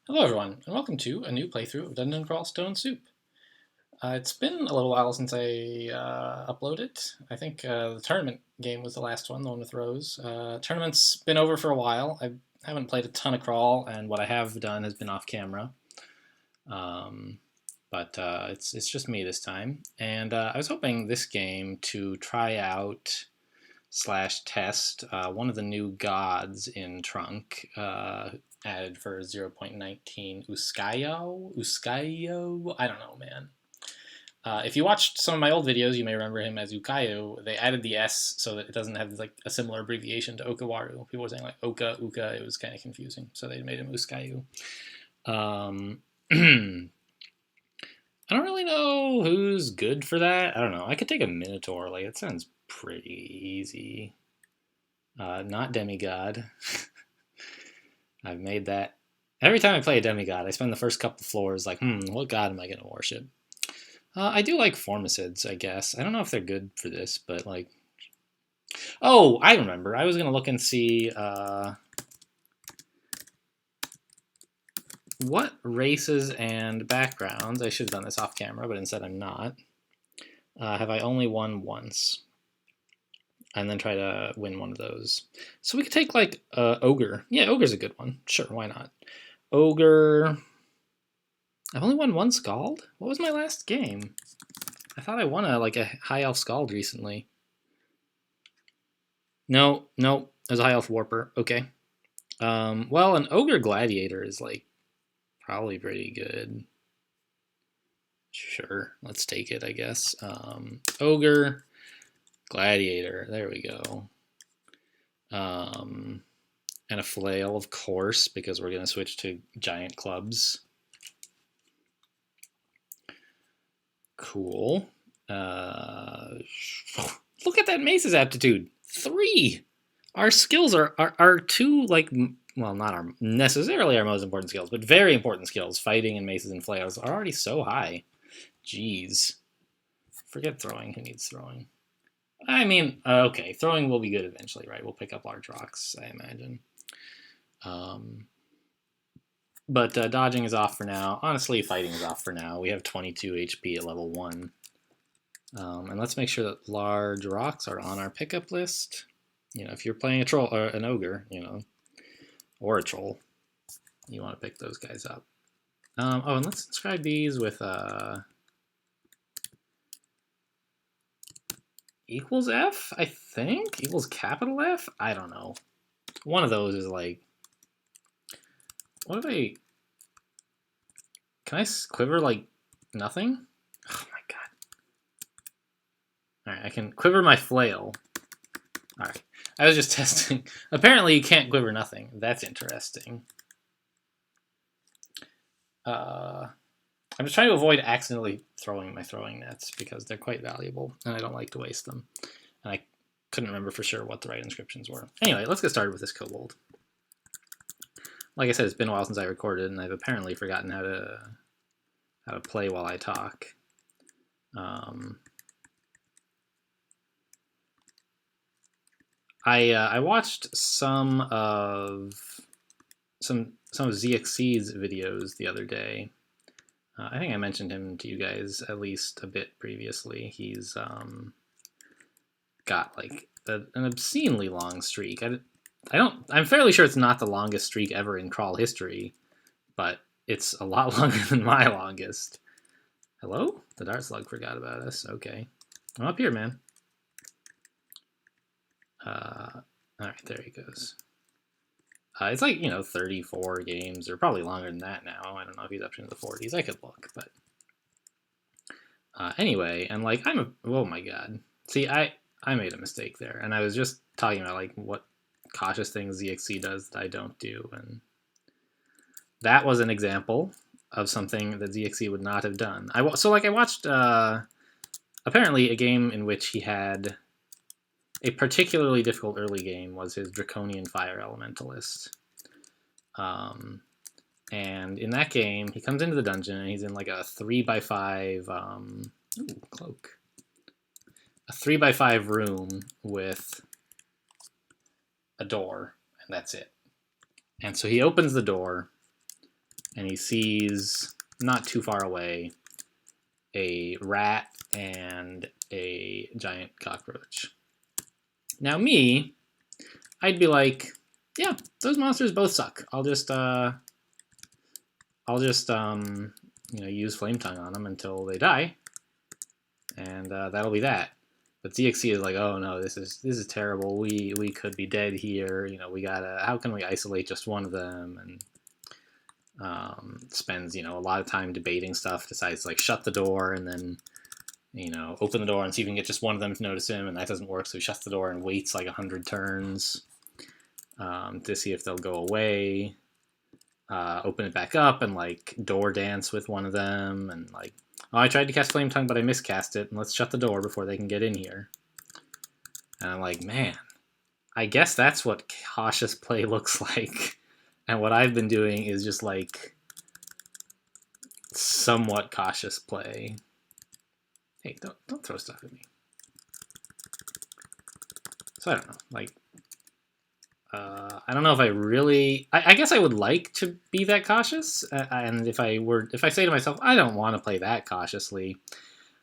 Hello everyone, and welcome to a new playthrough of Dungeon Crawl Stone Soup. It's been a little while since I uploaded. I think the tournament game was the last one, the one with Rose. Tournament's been over for a while. I haven't played a ton of Crawl, and what I have done has been off camera. Um, but it's just me this time. And I was hoping this game to try out slash test one of the new gods in Trunk, added for 0.19 Uskayo? I don't know, man. If you watched some of my old videos, you may remember him as Ukayo. They added the S so that it doesn't have like a similar abbreviation to Okawaru. People were saying like Oka, Uka. It was kind of confusing, so they made him Uskayu. I don't really know who's good for that. I don't know. I could take a Minotaur. Like, it sounds pretty easy. Not Demigod. I've made that. Every time I play a Demigod, I spend the first couple floors like, what god am I going to worship? I do like Formicids, I guess. I don't know if they're good for this, but like... Oh, I remember. I was going to look and see what races and backgrounds, I should have done this off camera, but instead I'm not, have I only won once? And then try to win one of those. So we could take like Ogre. Yeah, Ogre's a good one. Sure, why not? Ogre. I've only won one Scald. What was my last game? I thought I won a High Elf Scald recently. No, it was a High Elf Warper. Okay. Well, an Ogre Gladiator is like probably pretty good. Sure, let's take it, I guess. Ogre Gladiator. There we go. And a flail, of course, because we're going to switch to giant clubs. Cool. Look at that Mace's aptitude. 3. Our skills are two, like, well, not necessarily our most important skills, but very important skills. Fighting and maces and flails are already so high. Jeez. Forget throwing. Who needs throwing? I mean, okay, throwing will be good eventually, right? We'll pick up large rocks, I imagine. But dodging is off for now. Honestly, fighting is off for now. We have 22 HP at level 1. And let's make sure that large rocks are on our pickup list. You know, if you're playing a troll or an ogre, you know, or a troll, you want to pick those guys up. And let's inscribe these with equals F, I think? Equals capital F? I don't know. One of those is like... What if I... Can I quiver like nothing? Oh my god. Alright, I can quiver my flail. Alright. I was just testing. Apparently you can't quiver nothing. That's interesting. I'm just trying to avoid accidentally throwing my throwing nets because they're quite valuable and I don't like to waste them. And I couldn't remember for sure what the right inscriptions were. Anyway, let's get started with this kobold. Like I said, it's been a while since I recorded, and I've apparently forgotten how to play while I talk. I watched some of ZXC's videos the other day. I think I mentioned him to you guys at least a bit previously. He's got like an obscenely long streak. I'm fairly sure it's not the longest streak ever in Crawl history, but it's a lot longer than my longest. Hello? The dart slug forgot about us. Okay. I'm up here, man. Alright, there he goes. It's like, 34 games, or probably longer than that now. I don't know if he's up into the 40s. I could look, but... anyway, and like, oh my god. See, I made a mistake there, and I was just talking about like what cautious things ZXC does that I don't do, and that was an example of something that ZXC would not have done. I watched apparently a game in which he had a particularly difficult early game was his Draconian Fire Elementalist. And in that game, he comes into the dungeon and he's in like a 3x5 cloak. A 3x5 room with a door, and that's it. And so he opens the door, and he sees, not too far away, a rat and a giant cockroach. Now me, I'd be like, yeah, those monsters both suck. I'll just use Flame Tongue on them until they die, and that'll be that. But ZXC is like, oh no, this is terrible. We could be dead here. We gotta. How can we isolate just one of them? And spends a lot of time debating stuff. Decides to shut the door and then open the door and see if we can get just one of them to notice him, and that doesn't work. So he shuts the door and waits 100 turns to see if they'll go away. Open it back up and door dance with one of them, and oh, I tried to cast Flame Tongue, but I miscast it, and let's shut the door before they can get in here. And I'm like, man, I guess that's what cautious play looks like. And what I've been doing is just somewhat cautious play. Hey, don't throw stuff at me. So I don't know, I don't know if I really. I guess I would like to be that cautious, and if I say to myself, I don't want to play that cautiously,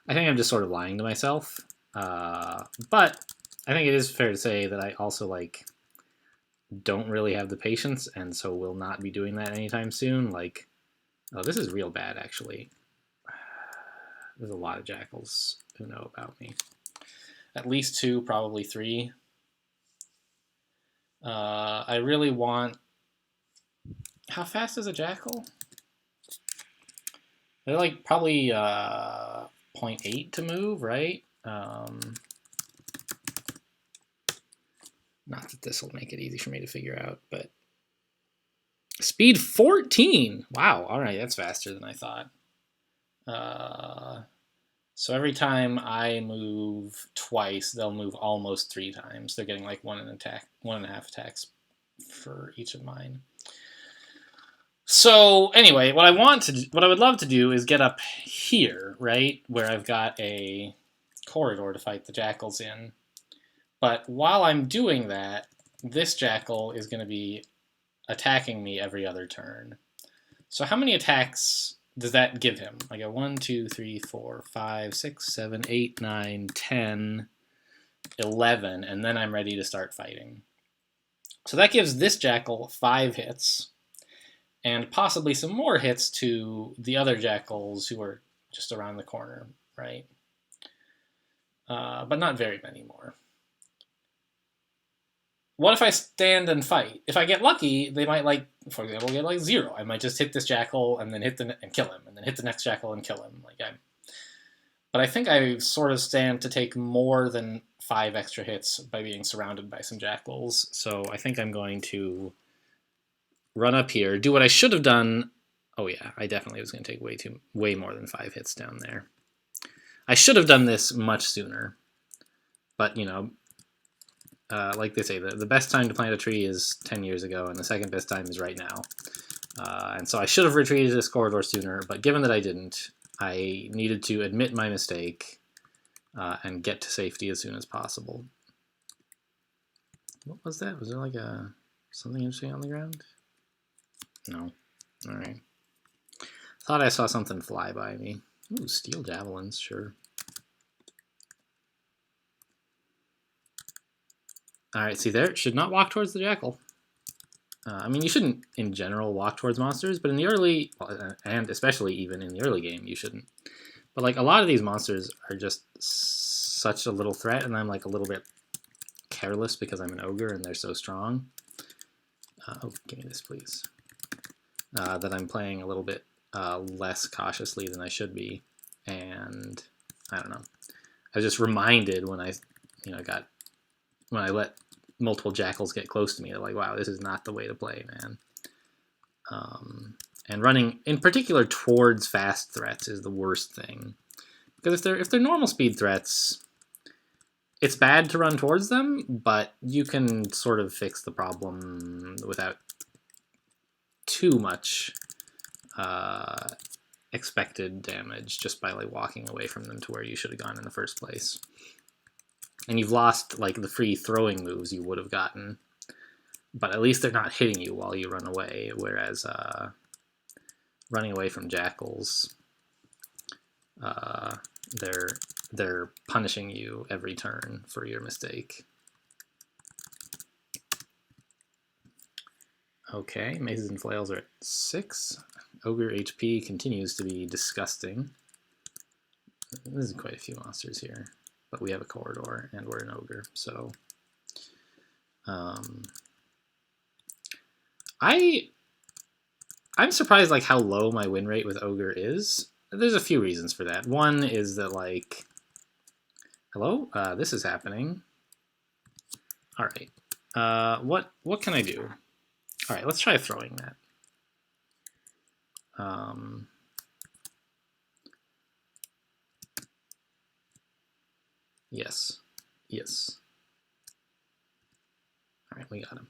I think I'm just sort of lying to myself. But I think it is fair to say that I also don't really have the patience, and so will not be doing that anytime soon. Oh, this is real bad actually. There's a lot of jackals who know about me. At least 2, probably 3. I really want... How fast is a jackal? They're probably 0.8 to move, right? Not that this will make it easy for me to figure out, but... Speed 14! Wow, alright, that's faster than I thought. So every time I move twice, they'll move almost 3 times. They're getting 1.5 attacks for each of mine. So anyway, what I would love to do is get up here, right, where I've got a corridor to fight the jackals in. But while I'm doing that, this jackal is going to be attacking me every other turn. So how many attacks does that give him? I go 1, 2, 3, 4, 5, 6, 7, 8, 9, 10, 11, and then I'm ready to start fighting. So that gives this jackal 5 hits, and possibly some more hits to the other jackals who are just around the corner, right? But not very many more. What if I stand and fight? If I get lucky, they might for example, get 0. I might just hit this jackal and then and kill him, and then hit the next jackal and kill him. But I think I sort of stand to take more than 5 extra hits by being surrounded by some jackals. So I think I'm going to run up here, do what I should have done. Oh yeah, I definitely was going to take way more than 5 hits down there. I should have done this much sooner, but like they say, the best time to plant a tree is 10 years ago, and the second best time is right now. And so I should have retreated this corridor sooner, but given that I didn't, I needed to admit my mistake and get to safety as soon as possible. What was that? Was there something interesting on the ground? No. All right. Thought I saw something fly by me. Ooh, steel javelins, sure. Alright, see there? Should not walk towards the jackal. I mean, you shouldn't, in general, walk towards monsters, but in the early, and especially even in the early game, you shouldn't. But, a lot of these monsters are just such a little threat, and I'm, a little bit careless because I'm an ogre and they're so strong. Oh, give me this, please. That I'm playing a little bit less cautiously than I should be. And, I don't know. I was just reminded when I let multiple jackals get close to me, they're like, wow, this is not the way to play, man. And running, in particular, towards fast threats is the worst thing. Because if they're normal speed threats, it's bad to run towards them, but you can sort of fix the problem without too much expected damage just by walking away from them to where you should have gone in the first place. And you've lost the free throwing moves you would have gotten, but at least they're not hitting you while you run away. Whereas running away from jackals. They're punishing you every turn for your mistake. Okay, mazes and flails are at 6. Ogre HP continues to be disgusting. There's quite a few monsters here, but we have a corridor and we're an ogre, so I'm surprised like how low my win rate with ogre is. There's a few reasons for that. One is that like, hello, this is happening. All right, what can I do? All right, let's try throwing that. Yes. All right, we got him.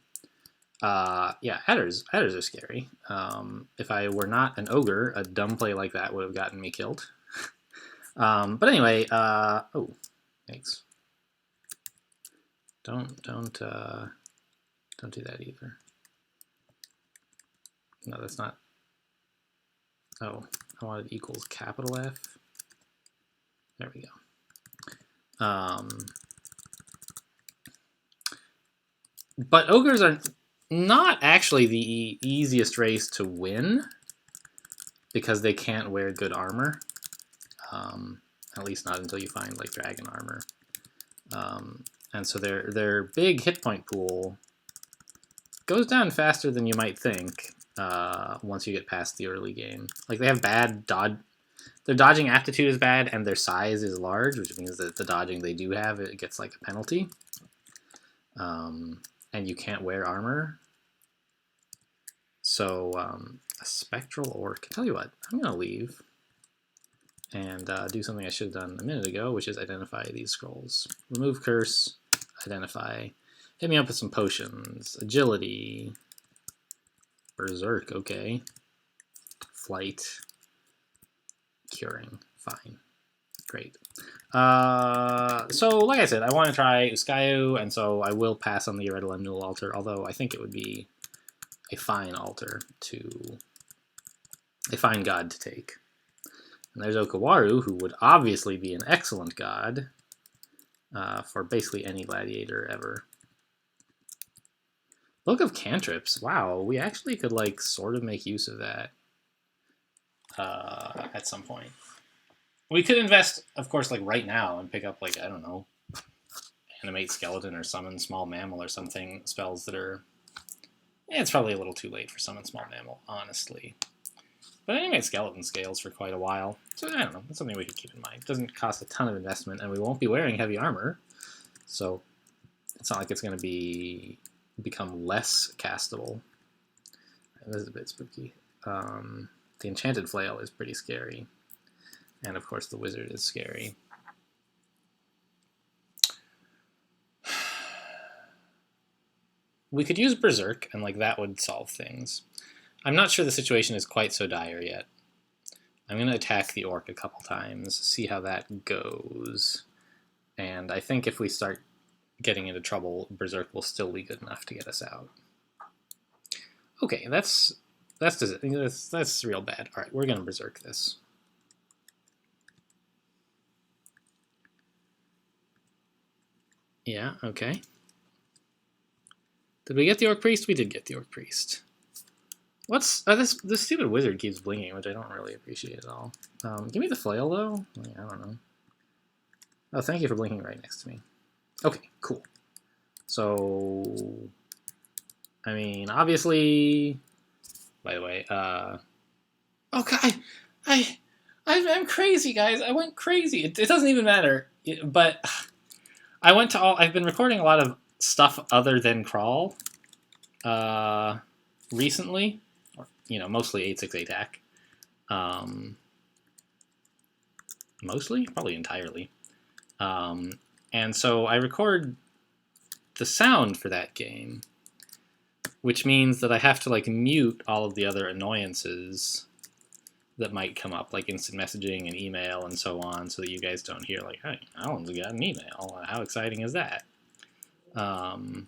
Yeah, adders are scary. If I were not an ogre, a dumb play like that would have gotten me killed. But anyway, oh, thanks. Don't do that either. No, that's not. Oh, I wanted equals capital F. There we go. But ogres are not actually the easiest race to win because they can't wear good armor. At least not until you find like dragon armor. And so their big hit point pool goes down faster than you might think once you get past the early game. Like they have bad dodge. Their dodging aptitude is bad, and their size is large, which means that the dodging they do have, it gets like a penalty. And you can't wear armor. So a spectral orc. Tell you what, I'm gonna leave and do something I should have done a minute ago, which is identify these scrolls. Remove curse, identify. Hit me up with some potions. Agility. Berserk, okay. Flight. Curing, fine. Great. So, like I said, I want to try Uskayu, and so I will pass on the Irredelendual altar, although I think it would be a fine altar to... a fine god to take. And there's Okawaru, who would obviously be an excellent god for basically any gladiator ever. Book of Cantrips. Wow, we actually could, like, sort of make use of that at some point. We could invest, of course, like right now and pick up, like, I don't know, Animate Skeleton or Summon Small Mammal or something, spells that are... it's probably a little too late for Summon Small Mammal, honestly. But Animate Skeleton scales for quite a while, so I don't know, that's something we could keep in mind. It doesn't cost a ton of investment, and we won't be wearing heavy armor, so it's not like it's going to become less castable. This is a bit spooky. The Enchanted Flail is pretty scary. And of course the Wizard is scary. We could use Berserk, and like that would solve things. I'm not sure the situation is quite so dire yet. I'm going to attack the Orc a couple times, see how that goes. And I think if we start getting into trouble, Berserk will still be good enough to get us out. Okay, that's real bad. All right, we're going to Berserk this. Yeah, okay. Did we get the Orc Priest? We did get the Orc Priest. What's... this stupid wizard keeps blinking, which I don't really appreciate at all. Give me the flail, though? I don't know. Oh, thank you for blinking right next to me. Okay, cool. So... I mean, obviously... By the way, oh, God, I'm crazy, guys. I went crazy. It doesn't even matter. But I've been recording a lot of stuff other than Crawl recently. Or, mostly 868 TAC. Mostly? Probably entirely. And so I record the sound for that game, which means that I have to like mute all of the other annoyances that might come up, like instant messaging and email and so on, so that you guys don't hear like, hey, Alan's got an email. How exciting is that? And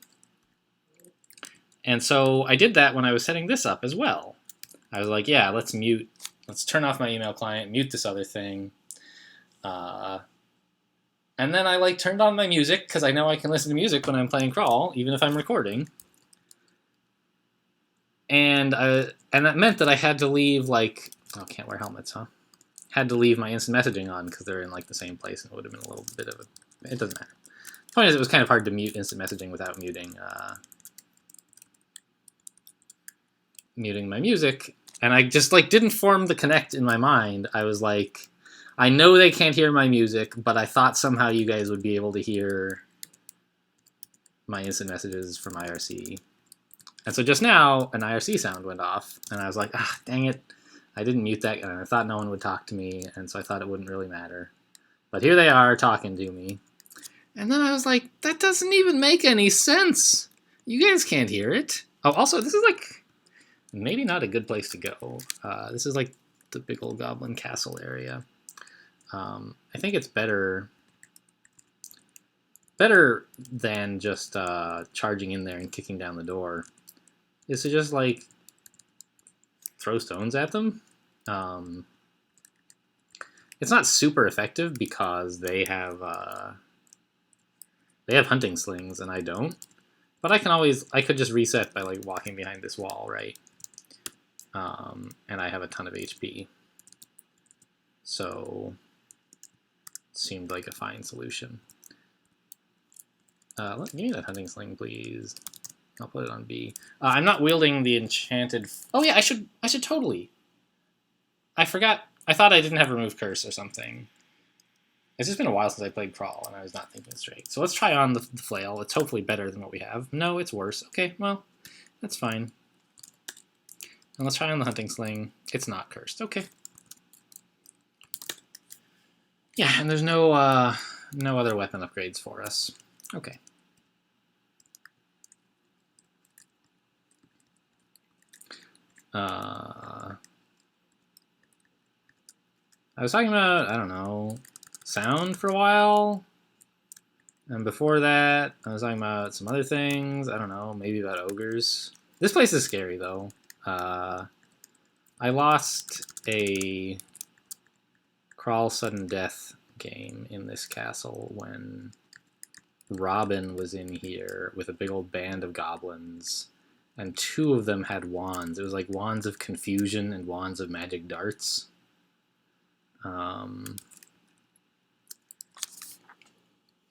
so I did that when I was setting this up as well. I was like, yeah, let's mute let's turn off my email client, mute this other thing. And then I like turned on my music because I know I can listen to music when I'm playing Crawl, even if I'm recording. And that meant that I had to leave like, oh, can't wear helmets, huh? Had to leave my instant messaging on because they're in like the same place, and it would have been a little bit of a. It doesn't matter. The point is, it was kind of hard to mute instant messaging without muting my music, and I just like didn't form the connect in my mind. I was like, I know they can't hear my music, but I thought somehow you guys would be able to hear my instant messages from IRC. And so just now, an IRC sound went off, and I was like, ah, dang it. I didn't mute that, and I thought no one would talk to me, and so I thought it wouldn't really matter. But here they are talking to me. And then I was like, that doesn't even make any sense. You guys can't hear it. Oh, also, this is like maybe not a good place to go. This is like the big old goblin castle area. I think it's better than just charging in there and kicking down the door is to just like throw stones at them. It's not super effective because they have hunting slings and I don't. But I could just reset by like walking behind this wall, right? And I have a ton of HP. So it seemed like a fine solution. Give me that hunting sling, please. I'll put it on B. I'm not wielding the enchanted. Oh yeah, I should totally. I forgot. I thought I didn't have remove curse or something. It's just been a while since I played Crawl, and I was not thinking straight. So let's try on the flail. It's hopefully better than what we have. No, it's worse. Okay, well, that's fine. And let's try on the hunting sling. It's not cursed. Okay. Yeah, and there's no other weapon upgrades for us. Okay. I was talking about, I don't know, sound for a while. And before that, I was talking about some other things. I don't know, maybe about ogres. This place is scary, though. I lost a Crawl Sudden Death game in this castle when Robin was in here with a big old band of goblins, and 2 of them had wands. It was like wands of confusion and wands of magic darts.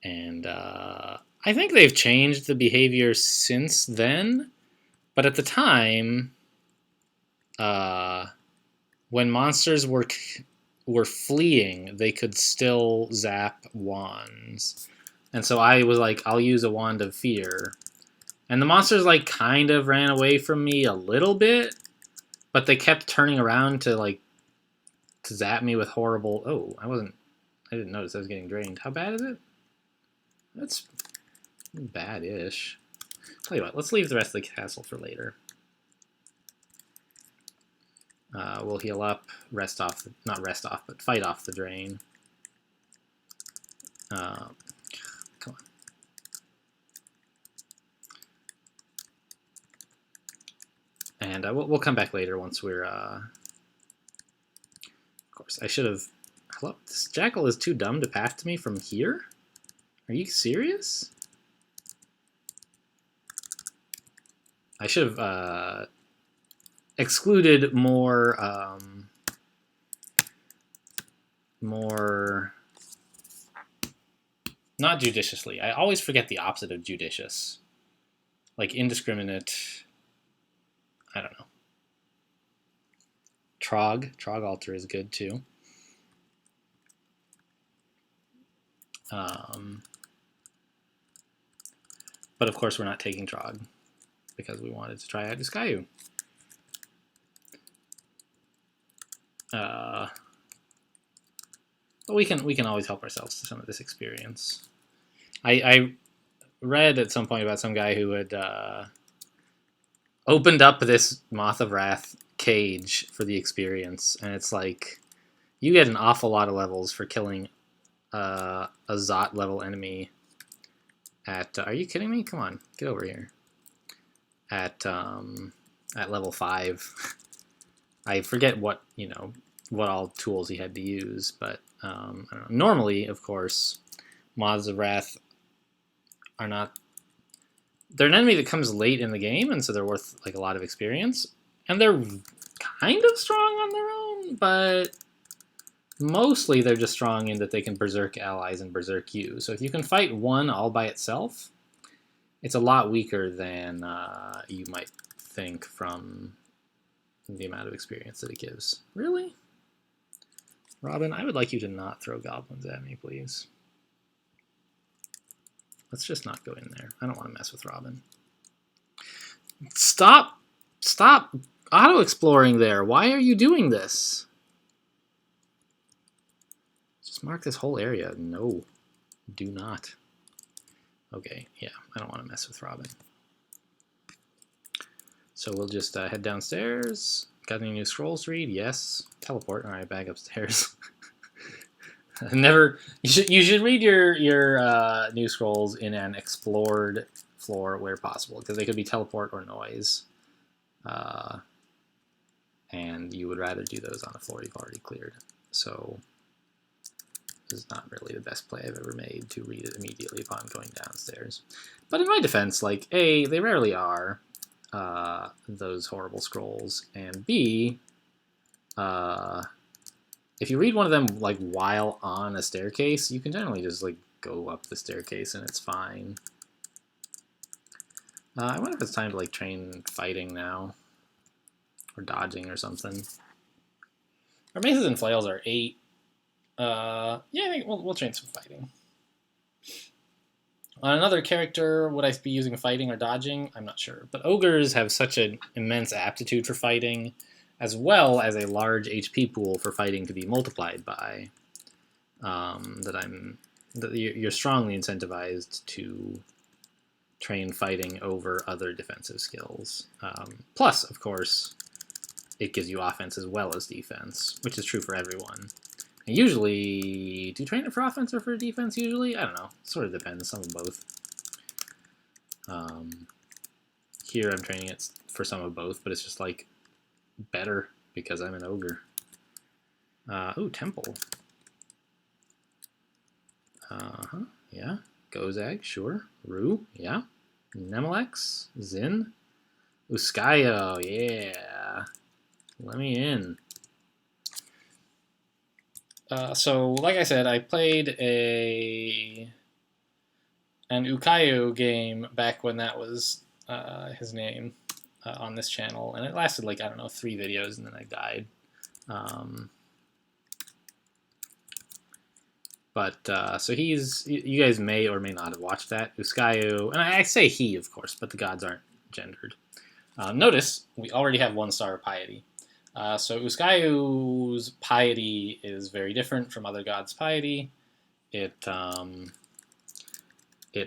And I think they've changed the behavior since then, but at the time, when monsters were fleeing, they could still zap wands. And so I was like, I'll use a wand of fear. And the monsters like kind of ran away from me a little bit, but they kept turning around to zap me with horrible. Oh, I didn't notice I was getting drained. How bad is it? That's bad-ish. Tell you what, let's leave the rest of the castle for later. We'll heal up, not rest off, but fight off the drain. Come on. And we'll come back later once we're, of course, I should have, hello? This jackal is too dumb to path to me from here? Are you serious? I should have, excluded more not judiciously. I always forget the opposite of judicious. Like indiscriminate, I don't know. Trog altar is good too. But of course we're not taking Trog because we wanted to try out Discayu. But we can always help ourselves to some of this experience. I read at some point about some guy who had opened up this Moth of Wrath cage for the experience, and it's like you get an awful lot of levels for killing a Zot level enemy at. Are you kidding me? Come on, get over here. At level 5. I forget what what all tools he had to use, but I don't know. Normally, of course, Moths of Wrath are not. They're an enemy that comes late in the game, and so they're worth like a lot of experience, and they're kind of strong on their own, but mostly they're just strong in that they can berserk allies and berserk you. So if you can fight one all by itself, it's a lot weaker than you might think from the amount of experience that it gives. Really? Robin, I would like you to not throw goblins at me, please. Let's just not go in there. I don't want to mess with Robin. Stop auto-exploring there. Why are you doing this? Just mark this whole area. No, do not. Okay, yeah, I don't want to mess with Robin. So we'll just head downstairs. Got any new scrolls to read? Yes. Teleport. All right, back upstairs. Never. You should read your new scrolls in an explored floor where possible, because they could be teleport or noise, and you would rather do those on a floor you've already cleared. So this is not really the best play I've ever made to read it immediately upon going downstairs. But in my defense, like A, they rarely are those horrible scrolls, and B, if you read one of them like while on a staircase, you can generally just like go up the staircase and it's fine. I wonder if it's time to like train fighting now, or dodging or something. Our maces and flails are 8. Yeah, I think we'll train some fighting. On another character, would I be using fighting or dodging? I'm not sure. But ogres have such an immense aptitude for fighting, as well as a large HP pool for fighting to be multiplied by, that you're strongly incentivized to train fighting over other defensive skills. Plus, of course, it gives you offense as well as defense, which is true for everyone. And usually, do you train it for offense or for defense usually? I don't know. It sort of depends. Some of both. Here I'm training it for some of both, but it's just like better because I'm an ogre. Ooh, temple. Yeah. Gozag, sure. Rue, yeah. Nemelex, Zin. Uskayo, yeah. Let me in. So, like I said, I played an Ukayo game back when that was his name on this channel, and it lasted like, I don't know, 3 videos, and then I died. So you guys may or may not have watched that. Uskayo, and I say he, of course, but the gods aren't gendered. Notice, we already have 1 star of piety. So Uskayo's piety is very different from other gods' piety. It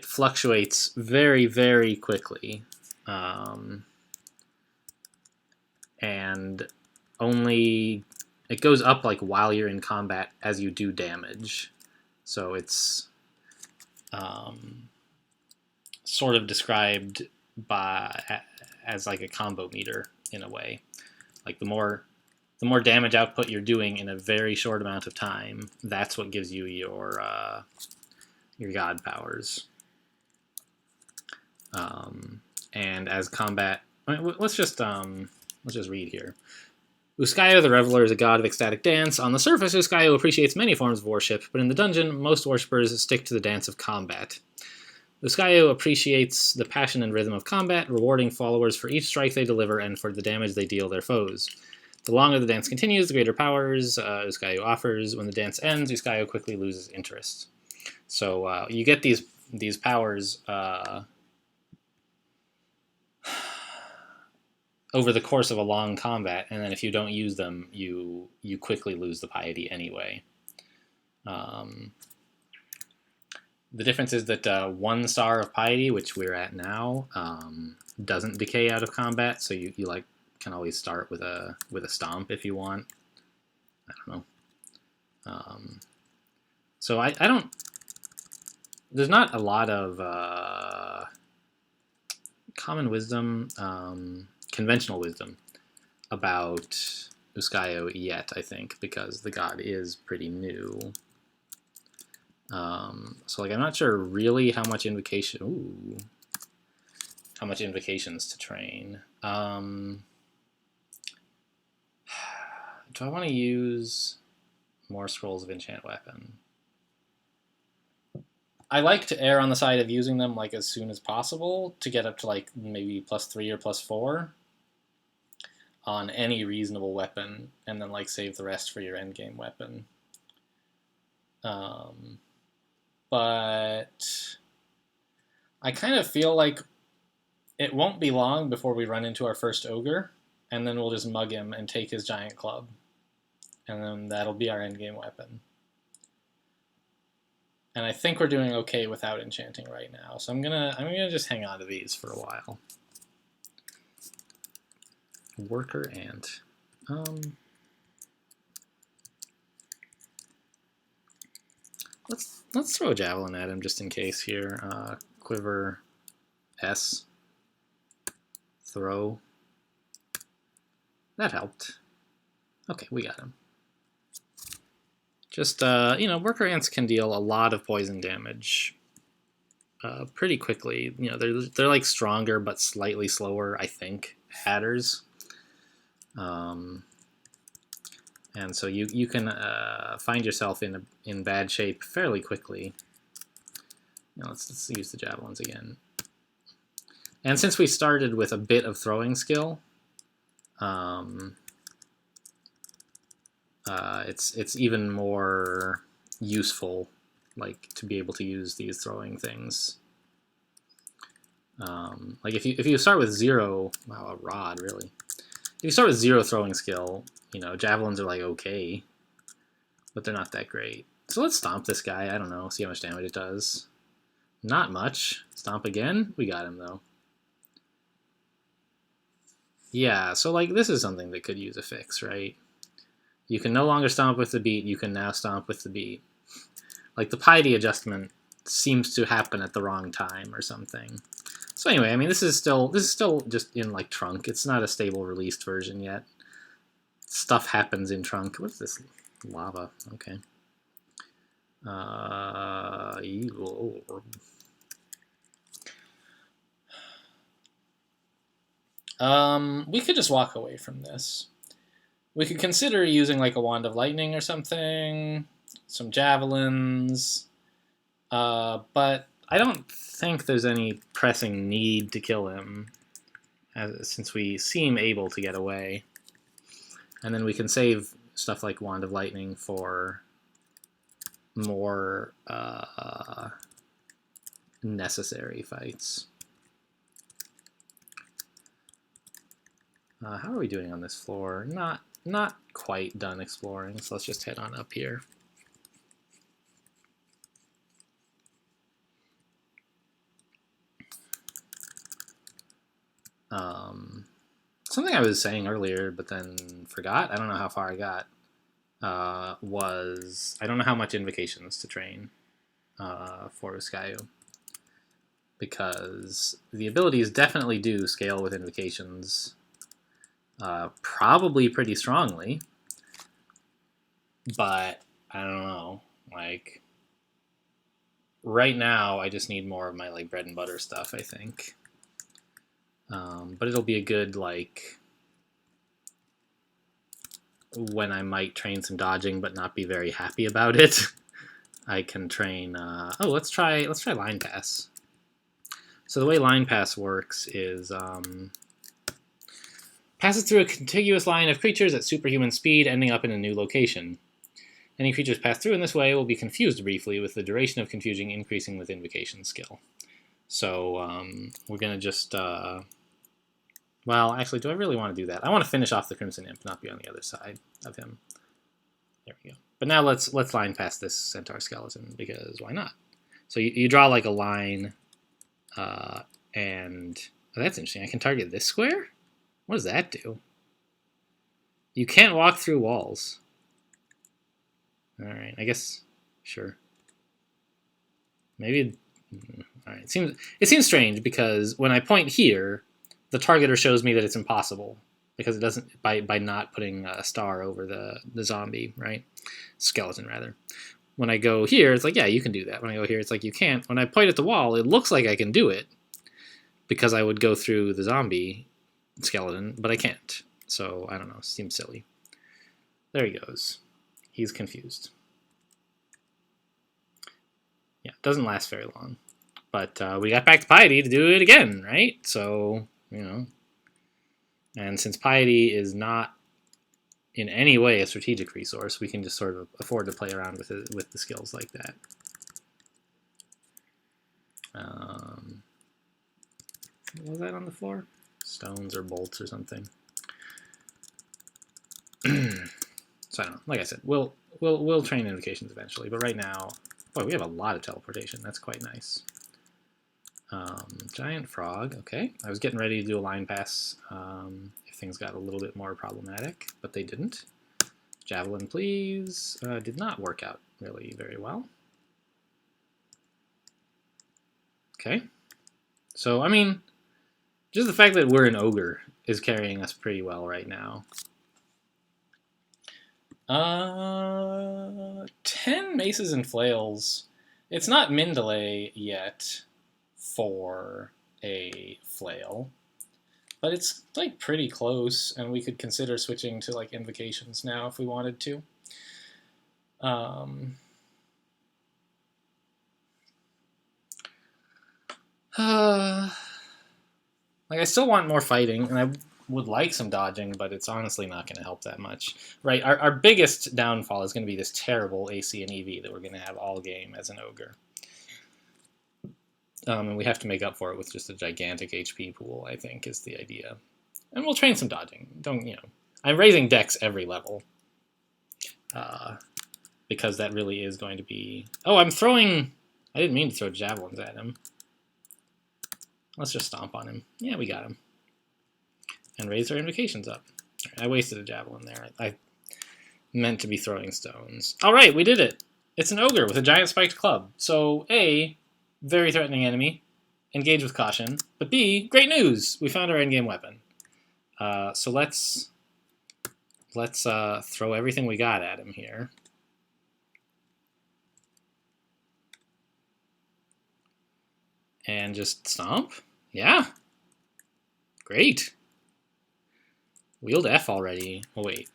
fluctuates very, very quickly, and it goes up like while you're in combat as you do damage. So it's sort of described as like a combo meter in a way. Like the more damage output you're doing in a very short amount of time, that's what gives you your god powers. And as combat, let's just read here. Uskayo the Reveler is a god of ecstatic dance. On the surface, Uskayo appreciates many forms of worship, but in the dungeon, most worshippers stick to the dance of combat. Uskayo appreciates the passion and rhythm of combat, rewarding followers for each strike they deliver and for the damage they deal their foes. The longer the dance continues, the greater powers Uskayo offers. When the dance ends, Uskayo quickly loses interest. So you get these powers over the course of a long combat, and then if you don't use them, you quickly lose the piety anyway. The difference is that 1 star of piety, which we're at now, doesn't decay out of combat, so you like can always start with a stomp if you want. I don't know. So I don't. There's not a lot of common wisdom, conventional wisdom about Uskayo yet, I think, because the god is pretty new. So like I'm not sure really how much invocation. Ooh, how much invocations to train. Do I want to use more scrolls of enchant weapon? I like to err on the side of using them like as soon as possible to get up to like maybe +3 or +4 on any reasonable weapon, and then like save the rest for your endgame weapon. But I kind of feel like it won't be long before we run into our first ogre, and then we'll just mug him and take his giant club, and then that'll be our endgame weapon. And I think we're doing okay without enchanting right now, so I'm gonna just hang on to these for a while. Worker ant. Let's throw a javelin at him just in case here. Quiver S. Throw. That helped. Okay, we got him. Just, worker ants can deal a lot of poison damage pretty quickly. You know, they're like stronger but slightly slower, I think, adders. And so you can find yourself in bad shape fairly quickly. Now let's use the javelins again. And since we started with a bit of throwing skill, it's even more useful, like to be able to use these throwing things. Like if you start with 0, wow, a rod really. If you start with 0 throwing skill, you know, javelins are like okay, but they're not that great. So let's stomp this guy. I don't know, see how much damage it does. Not much. Stomp again. We got him though. Yeah, so like this is something that could use a fix, right? You can no longer stomp with the beat. You can now stomp with the beat. Like the piety adjustment seems to happen at the wrong time or something. So anyway, I mean, this is still just in like trunk. It's not a stable released version yet. Stuff happens in trunk. What's this? Lava. Okay. We could just walk away from this. We could consider using like a wand of lightning or something, some javelins, but I don't think there's any pressing need to kill him, since we seem able to get away. And then we can save stuff like wand of lightning for more necessary fights. How are we doing on this floor? Not quite done exploring, so let's just head on up here. Something I was saying earlier, but then forgot, I don't know how far I got, was I don't know how much invocations to train for Uskayu, because the abilities definitely do scale with invocations, probably pretty strongly, but I don't know, like right now I just need more of my like bread and butter stuff, I think. But it'll be a good, like, when I might train some dodging but not be very happy about it, I can train, let's try line pass. So the way line pass works is, passes through a contiguous line of creatures at superhuman speed, ending up in a new location. Any creatures passed through in this way will be confused briefly, with the duration of confusion increasing with invocation skill. So we're going to just... well, actually, do I really want to do that? I want to finish off the Crimson Imp, not be on the other side of him. There we go. But now let's line past this Centaur skeleton, because why not? So you draw like a line, and... Oh, that's interesting. I can target this square? What does that do? You can't walk through walls. Alright, I guess... Sure. Maybe... Alright, it seems strange, because when I point here, the targeter shows me that it's impossible. because it doesn't, by not putting a star over the zombie, right? Skeleton, rather. When I go here, it's like, yeah, you can do that. When I go here, it's like, you can't. When I point at the wall, it looks like I can do it because I would go through the zombie skeleton, but I can't. So, I don't know. Seems silly. There he goes. He's confused. Yeah, it doesn't last very long. But we got back to Piety to do it again, right? So, you know. And since Piety is not in any way a strategic resource, we can just sort of afford to play around with it, with the skills like that. What was that on the floor? Stones or bolts or something. So I don't know. Like I said, we'll train invocations eventually, but right now, boy, we have a lot of teleportation. That's quite nice. Giant frog. Okay, I was getting ready to do a line pass if things got a little bit more problematic, but they didn't. Javelin, please. Did not work out really very well. Okay. So, I mean, just the fact that we're an ogre is carrying us pretty well right now. 10 maces and flails. It's not min delay yet for a flail, but it's like pretty close, and we could consider switching to like invocations now if we wanted to. Like, I still want more fighting, and I would like some dodging, but it's honestly not going to help that much. Right, our biggest downfall is going to be this terrible AC and EV that we're going to have all game as an ogre. And we have to make up for it with just a gigantic HP pool, I think, is the idea. And we'll train some dodging. I'm raising dex every level. Because that really is going to be... Oh, I'm throwing... I didn't mean to throw javelins at him. Let's just stomp on him. Yeah, we got him. And raise our invocations up. I wasted a javelin there. I meant to be throwing stones. All right, we did it. It's an ogre with a giant spiked club. So, A, very threatening enemy. Engage with caution. But B, great news. We found our endgame weapon. So let's throw everything we got at him here. And just stomp. Yeah. Great. Wield F already. Oh, wait.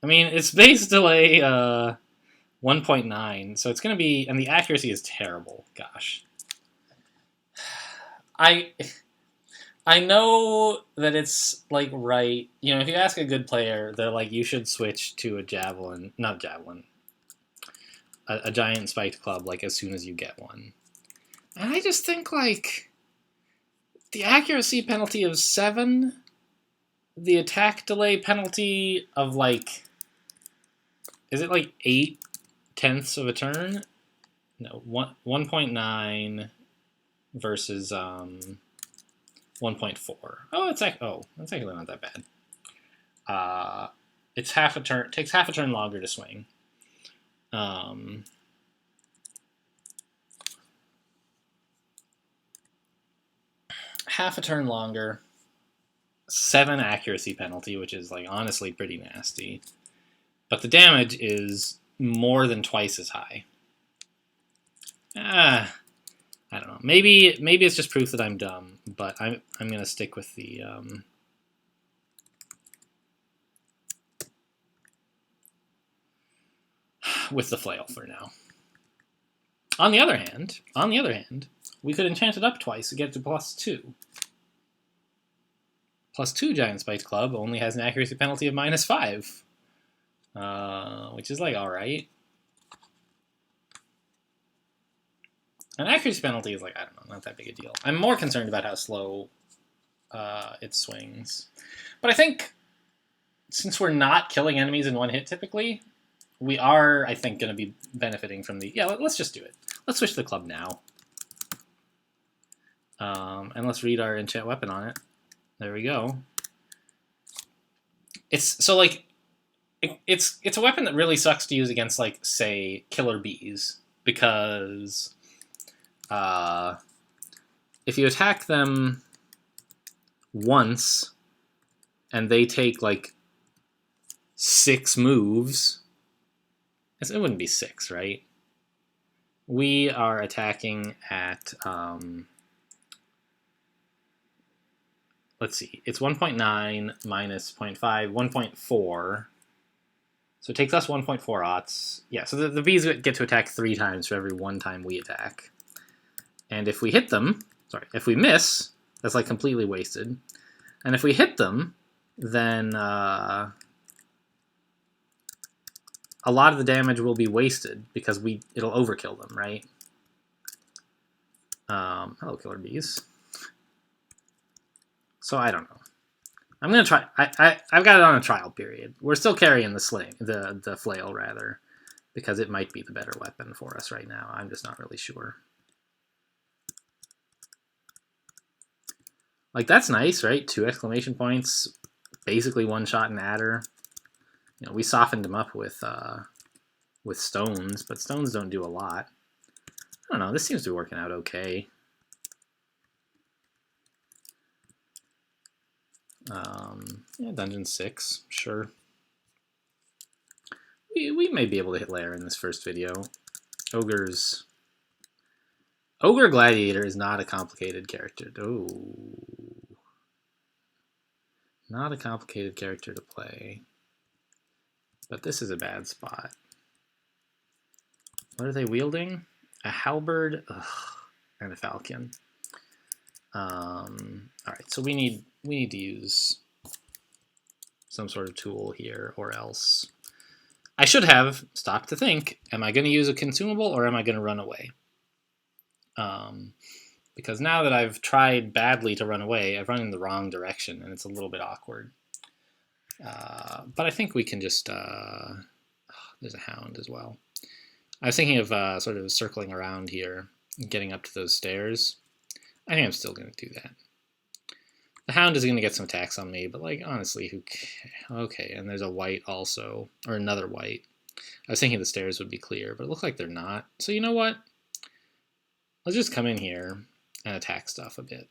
I mean, it's base delay 1.9, so it's going to be... And the accuracy is terrible. Gosh. I know that it's, like, right. You know, if you ask a good player, they're like, you should switch to a javelin. Not javelin. A giant spiked club, like, as soon as you get one. And I just think, like, the accuracy penalty of 7, the attack delay penalty of, like, is it, like, 8/10 of a turn? No, 1.9 versus 1.4. Oh, that's actually not that bad. It's half a turn. It takes half a turn longer to swing. Half a turn longer, 7 accuracy penalty, which is like honestly pretty nasty. But the damage is more than twice as high. I don't know. Maybe it's just proof that I'm dumb, but I'm gonna stick with the flail for now. On the other hand, we could enchant it up twice to get to +2. +2 Giant Spiked Club only has an accuracy penalty of -5, which is like alright. An accuracy penalty is like, I don't know, not that big a deal. I'm more concerned about how slow it swings. But I think since we're not killing enemies in one hit typically, we are, I think, going to be benefiting from the... Yeah, let's just do it. Let's switch to the club now. And let's read our enchant weapon on it. There we go. It's so like it's a weapon that really sucks to use against, like, say, killer bees, because if you attack them once and they take like 6 moves. It wouldn't be 6, right? We are attacking at, let's see, it's 1.9 minus 0.5, 1.4. So it takes us 1.4 aughts. Yeah, so the bees get to attack 3 times for every 1 time we attack. And if we hit them, if we miss, that's like completely wasted. And if we hit them, then a lot of the damage will be wasted because it'll overkill them, right? Hello, killer bees. So I don't know. I'm gonna try. I've got it on a trial period. We're still carrying the flail rather, because it might be the better weapon for us right now. I'm just not really sure. Like, that's nice, right? 2 exclamation points, basically 1 shot and adder. You know, we softened him up with stones, but stones don't do a lot. I don't know. This seems to be working out okay. Yeah, Dungeon 6, sure. We may be able to hit Lair in this first video. Ogre Gladiator is not a complicated character. Oh. Not a complicated character to play. But this is a bad spot. What are they wielding? A halberd and a falcon. Alright, so we need to use some sort of tool here, or else I should have stopped to think, am I going to use a consumable or am I going to run away? Because now that I've tried badly to run away, I've run in the wrong direction, and it's a little bit awkward. But I think we can just... there's a hound as well. I was thinking of sort of circling around here and getting up to those stairs. I think I'm still going to do that. The hound is going to get some attacks on me, but, like, honestly, who cares? Okay, and there's a white also, or another white. I was thinking the stairs would be clear, but it looks like they're not. So you know what? Let's just come in here and attack stuff a bit.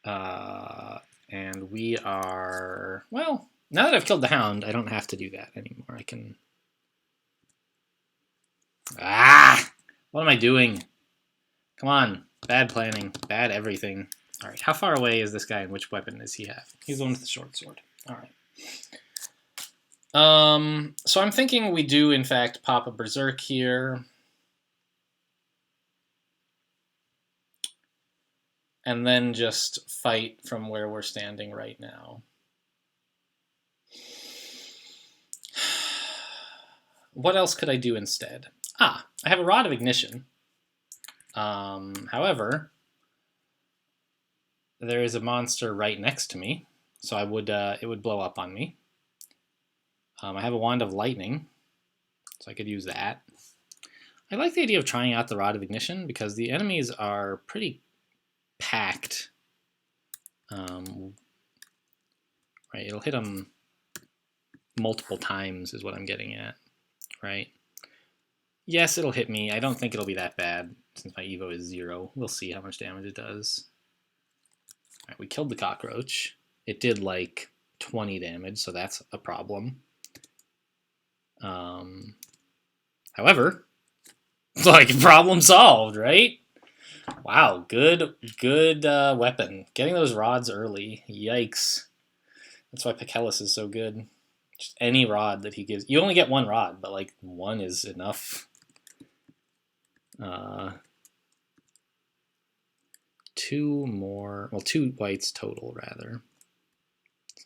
And we are... Well, now that I've killed the hound, I don't have to do that anymore. I can... Ah! What am I doing? Come on. Bad planning. Bad everything. Alright, how far away is this guy and which weapon does he have? He's the one with the short sword. Alright. So I'm thinking we do, in fact, pop a berserk here. And then just fight from where we're standing right now. What else could I do instead? I have a Rod of Ignition. However, there is a monster right next to me, so I would it would blow up on me. I have a Wand of Lightning, so I could use that. I like the idea of trying out the Rod of Ignition because the enemies are pretty packed. Right, it'll hit them multiple times is what I'm getting at, right? Yes, it'll hit me. I don't think it'll be that bad since my Evo is 0. We'll see how much damage it does. All right, we killed the cockroach. It did like 20 damage, so that's a problem. However, like, problem solved, right? Wow, good weapon. Getting those rods early. Yikes. That's why Picellus is so good. Just any rod that he gives. You only get 1 rod, but like 1 is enough. 2 more, well, 2 whites total rather.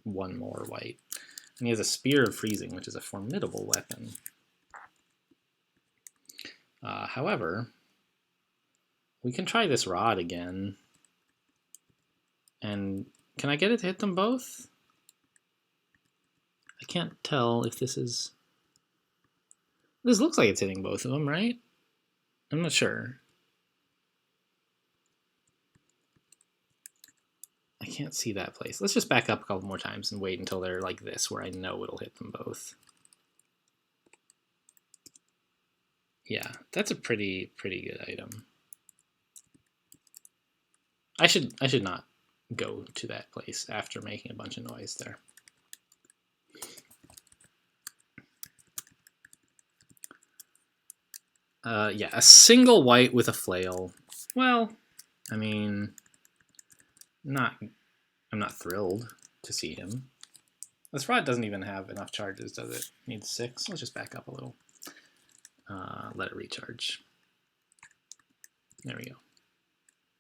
1 more white. And he has a Spear of Freezing, which is a formidable weapon. However, we can try this rod again. And can I get it to hit them both? I can't tell if this is... This looks like it's hitting both of them, right? I'm not sure. I can't see that place. Let's just back up a couple more times and wait until they're like this, where I know it'll hit them both. Yeah, that's a pretty good item. I should not go to that place after making a bunch of noise there. Yeah, a single white with a flail. Well, I mean, I'm not thrilled to see him. This rod doesn't even have enough charges, does it? It needs 6. Let's just back up a little. Let it recharge. There we go.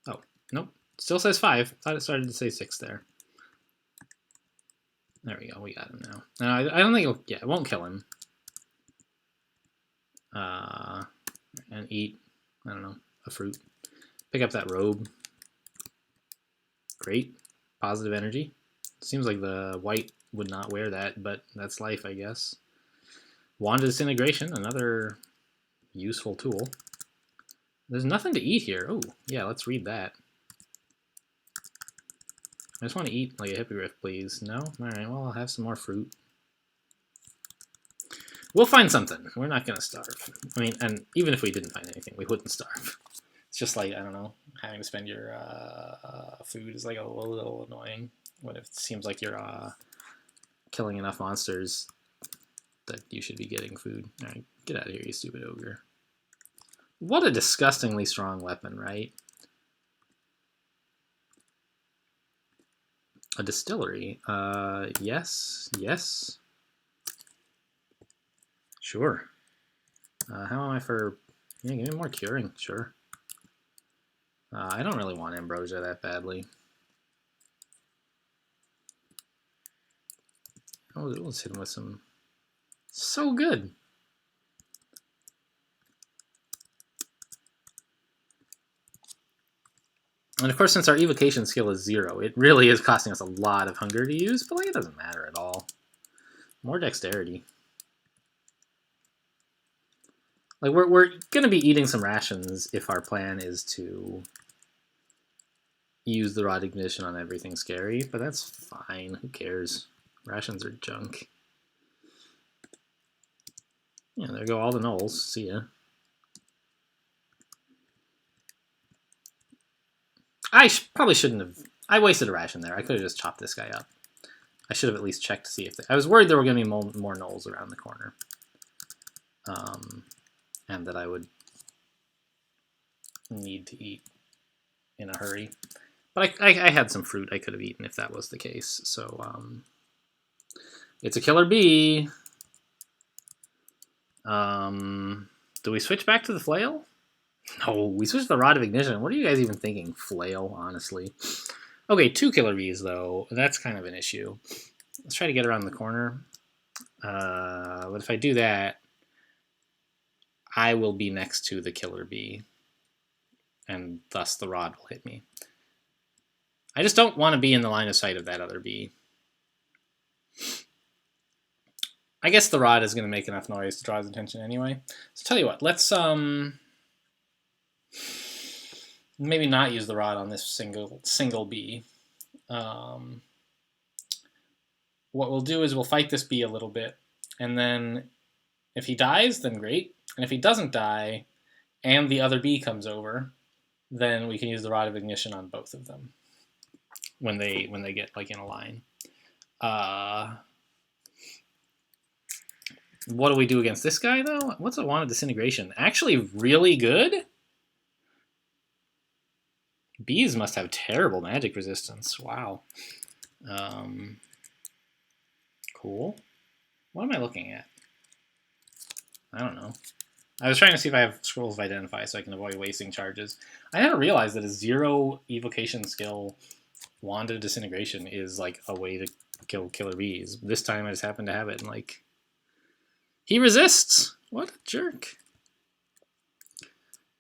Oh, nope. Still says 5. Thought it started to say 6 there. There we go. We got him now. I don't think it won't kill him. And eat, I don't know, a fruit. Pick up that robe. Great. Positive energy. Seems like the white would not wear that, but that's life, I guess. Wand of Disintegration, another useful tool. There's nothing to eat here. Oh, yeah, let's read that. I just want to eat like a hippogriff, please. No? Alright, well, I'll have some more fruit. We'll find something. We're not going to starve. I mean, and even if we didn't find anything, we wouldn't starve. It's just like, I don't know, having to spend your food is like a little annoying. What if it seems like you're killing enough monsters that you should be getting food? Alright, get out of here, you stupid ogre. What a disgustingly strong weapon, right? A distillery. Yes. Sure. How am I for... Yeah, give me more curing. Sure. I don't really want ambrosia that badly. Let's hit him with some... So good! And of course, since our evocation skill is 0, it really is costing us a lot of hunger to use, but like, it doesn't matter at all. More dexterity. Like, we're going to be eating some rations if our plan is to use the Rod Ignition on everything scary, but that's fine. Who cares? Rations are junk. Yeah, there go all the gnolls. See ya. I probably shouldn't have... I wasted a ration there. I could have just chopped this guy up. I should have at least checked to see if... I was worried there were going to be more gnolls around the corner. And that I would need to eat in a hurry. But I had some fruit I could have eaten if that was the case. So, it's a killer bee. Do we switch back to the flail? No, we switched to the Rod of Ignition. What are you guys even thinking? Flail, honestly. Okay, 2 killer bees, though. That's kind of an issue. Let's try to get around the corner. But if I do that, I will be next to the killer bee. And thus the rod will hit me. I just don't want to be in the line of sight of that other bee. I guess the rod is going to make enough noise to draw his attention anyway. So tell you what, let's maybe not use the rod on this single bee. What we'll do is we'll fight this bee a little bit, and then if he dies, then great. And if he doesn't die, and the other bee comes over, then we can use the Rod of Ignition on both of them when they get like in a line. What do we do against this guy, though? What's a Wand of Disintegration? Actually really good? Bees must have terrible magic resistance. Wow. Cool. What am I looking at? I don't know. I was trying to see if I have Scrolls of Identify so I can avoid wasting charges. I never realized that a 0 evocation skill Wand of Disintegration is like a way to kill killer bees. This time I just happened to have it and like... He resists! What a jerk.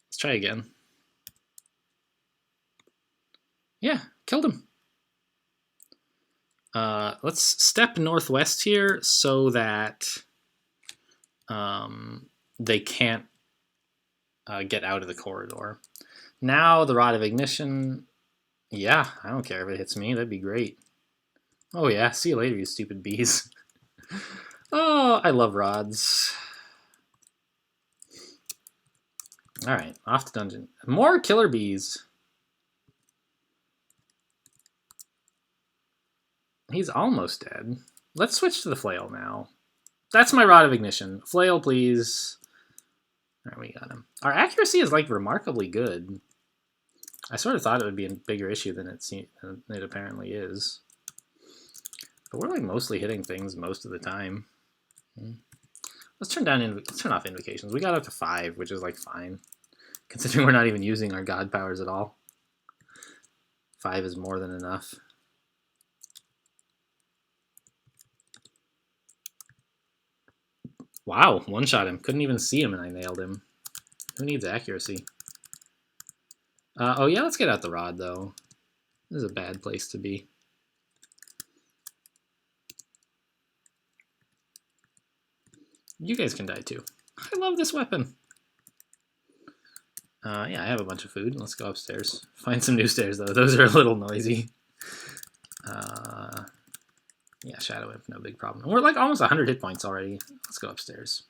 Let's try again. Yeah, killed him. Let's step northwest here so that they can't get out of the corridor. Now the Rod of Ignition. Yeah, I don't care if it hits me. That'd be great. Oh yeah, see you later, you stupid bees. Oh, I love rods. Alright, off to dungeon. More killer bees. He's almost dead. Let's switch to the flail now. That's my rod of ignition. Flail, please. There, we got him. Our accuracy is like remarkably good. I sort of thought it would be a bigger issue than it apparently is. But we're like mostly hitting things most of the time. Let's turn off invocations. We got up to 5, which is like fine, considering we're not even using our god powers at all. 5 is more than enough. Wow, one-shot him. Couldn't even see him and I nailed him. Who needs accuracy? Oh yeah, let's get out the rod though. This is a bad place to be. You guys can die too. I love this weapon. Yeah, I have a bunch of food. Let's go upstairs. Find some new stairs though. Those are a little noisy. Yeah, Shadow Imp, no big problem. We're like almost 100 hit points already. Let's go upstairs.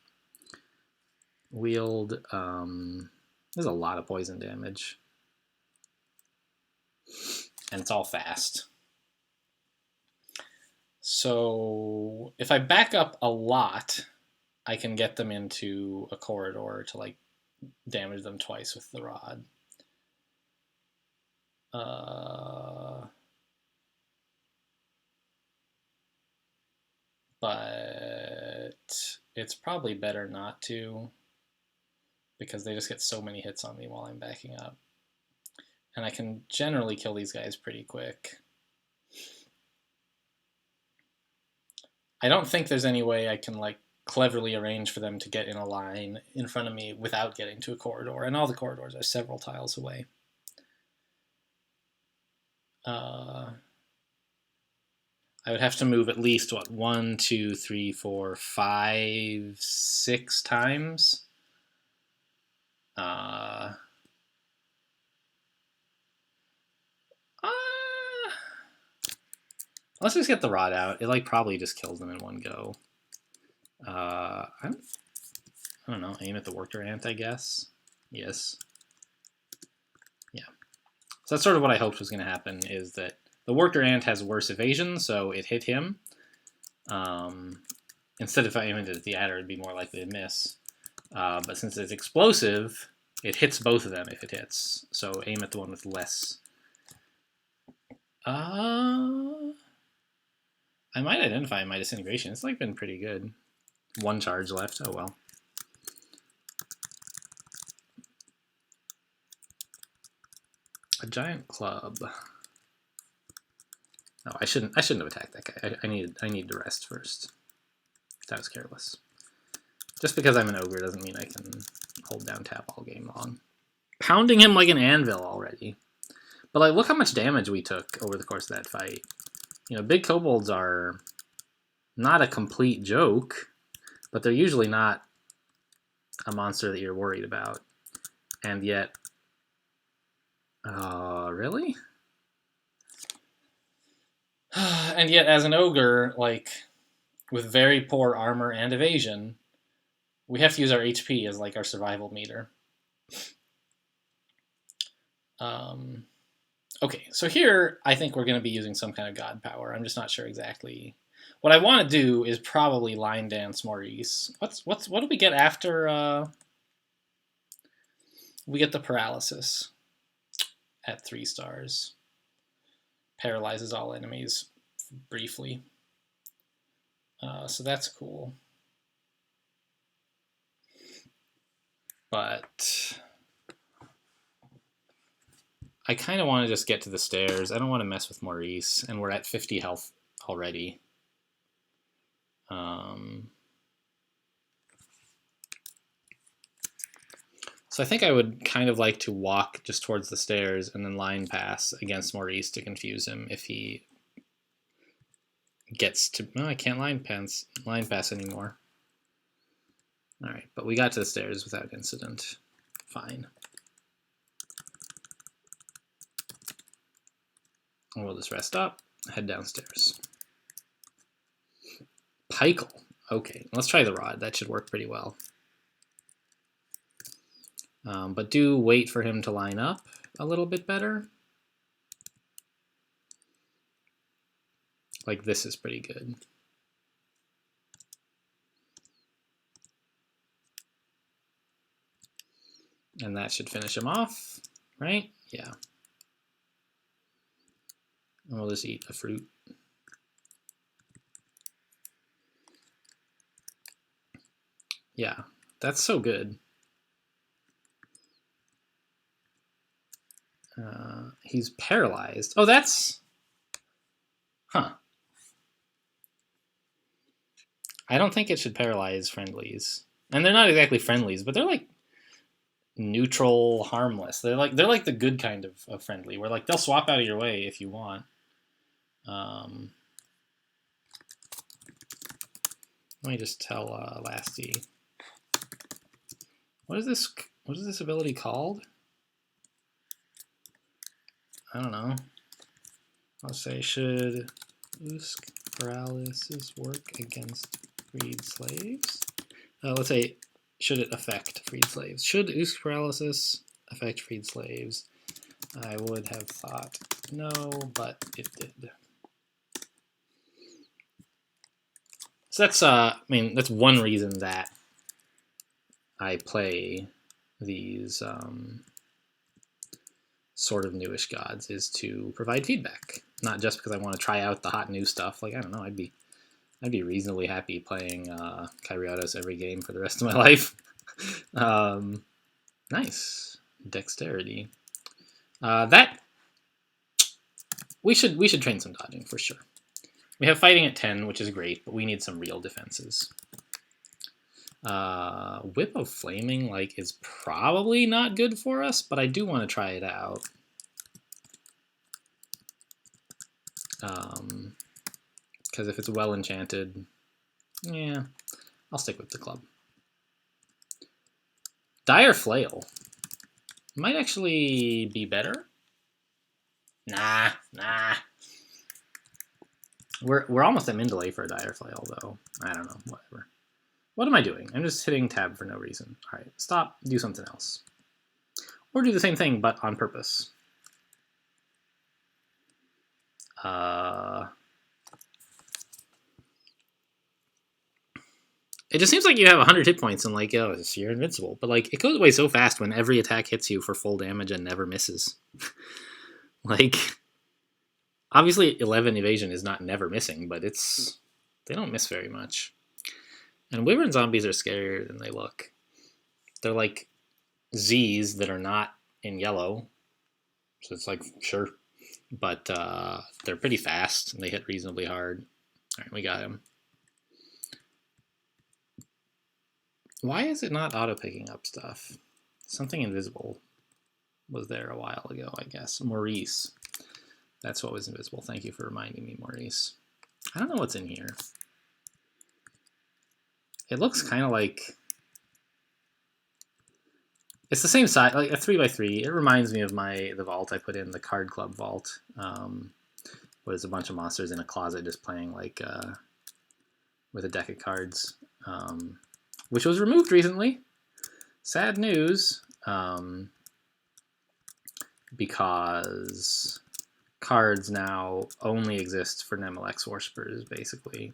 Wield. There's a lot of poison damage. And it's all fast. So if I back up a lot, I can get them into a corridor to like damage them twice with the rod. But it's probably better not to, because they just get so many hits on me while I'm backing up. And I can generally kill these guys pretty quick. I don't think there's any way I can like cleverly arrange for them to get in a line in front of me without getting to a corridor, and all the corridors are several tiles away. I would have to move at least, what, 1, 2, 3, 4, 5, 6 times. Let's just get the rod out. It like probably just kills them in one go. I don't know. Aim at the worker ant, I guess. Yes. Yeah. So that's sort of what I hoped was going to happen, is that the worker ant has worse evasion, so it hit him. Instead, if I aimed it at the adder, it'd be more likely to miss. But since it's explosive, it hits both of them if it hits. So aim at the one with less. I might identify my disintegration. It's like been pretty good. 1 charge left. Oh well. A giant club. No, I shouldn't have attacked that guy. I need to rest first. That was careless. Just because I'm an ogre doesn't mean I can hold down tap all game long. Pounding him like an anvil already. But like, look how much damage we took over the course of that fight. You know, big kobolds are not a complete joke, but they're usually not a monster that you're worried about. And yet, really? And yet, as an ogre, like, with very poor armor and evasion, we have to use our HP as like our survival meter. Okay, so here I think we're going to be using some kind of god power. I'm just not sure exactly. What I want to do is probably line dance Maurice. What do we get after we get the paralysis at 3 stars? Paralyzes all enemies briefly. So that's cool. But I kind of want to just get to the stairs. I don't want to mess with Maurice, and we're at 50 health already. So I think I would kind of like to walk just towards the stairs and then line pass against Maurice to confuse him if he gets to... No, I can't line pass anymore. Alright, but we got to the stairs without incident. Fine. And we'll just rest up, head downstairs. Peichel. Okay, let's try the rod. That should work pretty well. But do wait for him to line up a little bit better. Like, this is pretty good. And that should finish him off, right? Yeah. And we'll just eat a fruit. Yeah, that's so good. He's paralyzed. Oh, that's... Huh. I don't think it should paralyze friendlies. And they're not exactly friendlies, but they're like neutral, harmless. They're like the good kind of friendly, where like they'll swap out of your way if you want. Let me just tell Lasty. What is this? What is this ability called? I don't know. I'll say, should Usk paralysis work against freed slaves? Let's say, should it affect freed slaves? Should Usk paralysis affect freed slaves? I would have thought no, but it did. So that's, I mean, that's one reason that I play these sort of newish gods, is to provide feedback. Not just because I want to try out the hot new stuff. Like, I don't know, I'd be reasonably happy playing Kyriados every game for the rest of my life. Nice. Dexterity. That we should train some dodging for sure. We have fighting at 10, which is great, but we need some real defenses. Whip of Flaming is probably not good for us, but I do want to try it out. Because if it's well enchanted, yeah, I'll stick with the club. Dire Flail might actually be better. Nah. We're almost at min delay for a Dire Flail, though. I don't know, whatever. What am I doing? I'm just hitting tab for no reason. All right, stop, do something else. Or do the same thing, but on purpose. It just seems like you have 100 hit points and oh, you're invincible. But it goes away so fast when every attack hits you for full damage and never misses. Obviously 11 evasion is not never missing, but they don't miss very much. And Wyvern zombies are scarier than they look. They're like Z's that are not in yellow. So it's sure. But they're pretty fast and they hit reasonably hard. All right, we got him. Why is it not auto-picking up stuff? Something invisible was there a while ago, I guess. Maurice. That's what was invisible. Thank you for reminding me, Maurice. I don't know what's in here. It looks kind of like... It's the same size, like a 3x3. It reminds me of the vault I put in, the Card Club vault. Where there's a bunch of monsters in a closet just playing with a deck of cards. Which was removed recently. Sad news. Because cards now only exist for Nemelex worshippers, basically.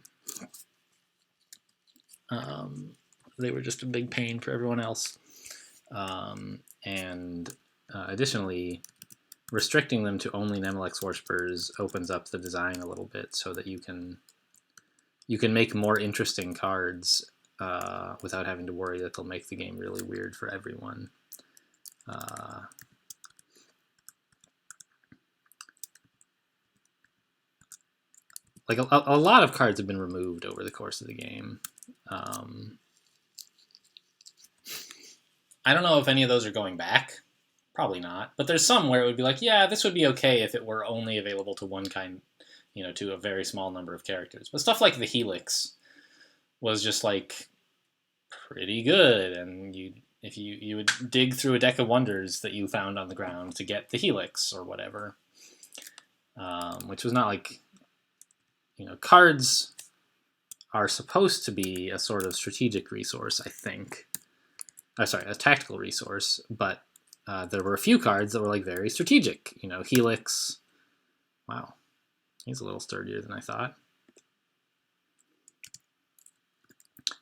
They were just a big pain for everyone else. Additionally, restricting them to only Nemelex worshippers opens up the design a little bit so that you can make more interesting cards without having to worry that they'll make the game really weird for everyone. A lot of cards have been removed over the course of the game. I don't know if any of those are going back. Probably not. But there's some where it would be yeah, this would be okay if it were only available to one kind, to a very small number of characters. But stuff like the Helix was just pretty good, and if you would dig through a deck of wonders that you found on the ground to get the Helix or whatever, which was not cards are supposed to be a sort of strategic resource, I think. Sorry, a tactical resource, but there were a few cards that were very strategic. Helix. Wow. He's a little sturdier than I thought.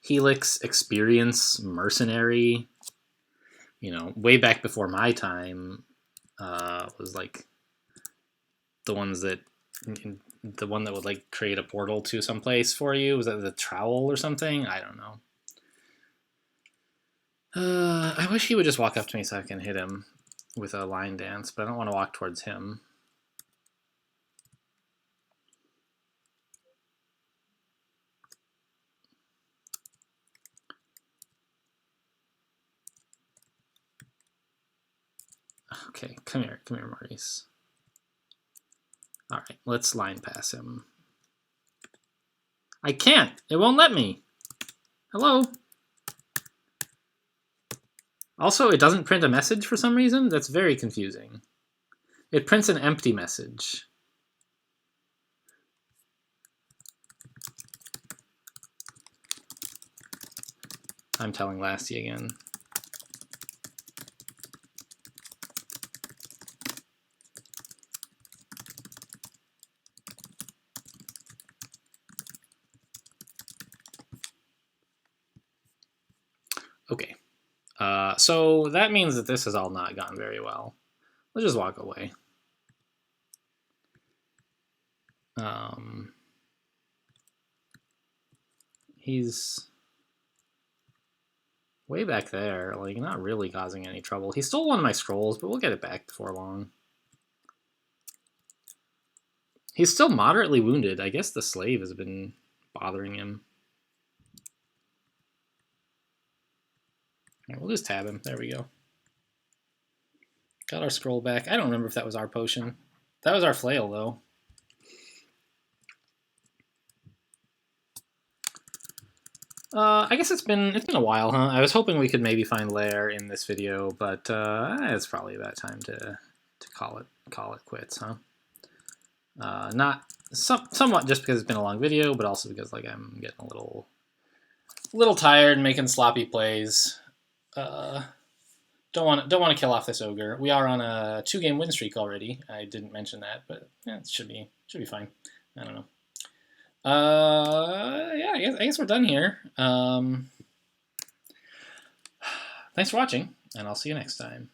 Helix, Experience, Mercenary. You know, way back before my time, was like the ones that the one that would like create a portal to someplace for you. Was that the Trowel or something? I don't know. I wish he would just walk up to me so I can hit him with a line dance, but I don't want to walk towards him. Okay, come here, Maurice. All right, let's line pass him. I can't. It won't let me. Hello? Also, it doesn't print a message for some reason. That's very confusing. It prints an empty message. I'm telling Lassie again. Okay. So that means that this has all not gone very well. Let's just walk away. He's way back there, like not really causing any trouble. He stole one of my scrolls, but we'll get it back before long. He's still moderately wounded. I guess the slave has been bothering him. All right, we'll just tab him. There we go. Got our scroll back. I don't remember if that was our potion. That was our flail, though. I guess it's been a while, huh? I was hoping we could maybe find Lair in this video, but it's probably about time to call it quits, huh? Not somewhat just because it's been a long video, but also because like I'm getting a little tired making sloppy plays. Don't want to kill off this ogre. We are on a 2-game win streak already. I didn't mention that, but yeah, it should be fine. I don't know. Yeah, I guess we're done here. Thanks for watching, and I'll see you next time.